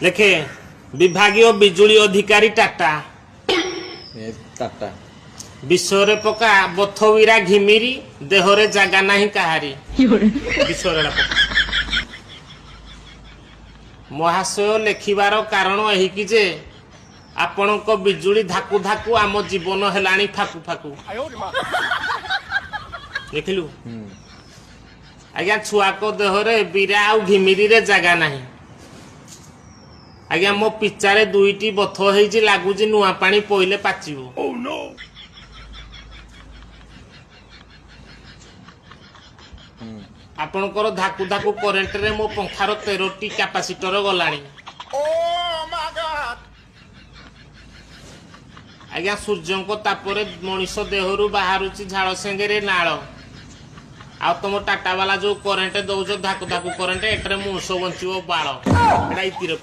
लेखे विभागीय बिजुली अधिकारी टाटा टाटा विश्व पका बथवीरा घिमिरी देहरे जागा नहीं कहारी विश्व महाशय लेखिबार कारण यही कि जे आपणक बिजुली धाकु धाकु आम जीवन हेलाणी फाकु फाकु देखिलु आज्ञा छुआ को देहरे बीरा आ घिमिरी रे जागा नहीं आज्ञा मो पिचारे दुईटी बथ होईची लागुची नुआ पानी पइले पाचिबो आपणकर धाकु धाकु करेंट रे मो पंखार 13टी कैपेसिटर गलाणी आज्ञा सूर्य को तापरे मनीष देहरु बाहरुची झाड़ सेंगेरे नाळ आ तुम टाटा वाला जो करेंट दौज धाकु धाकु करेंट एटरे मुंस बंचिबो बाळ एटा इतिर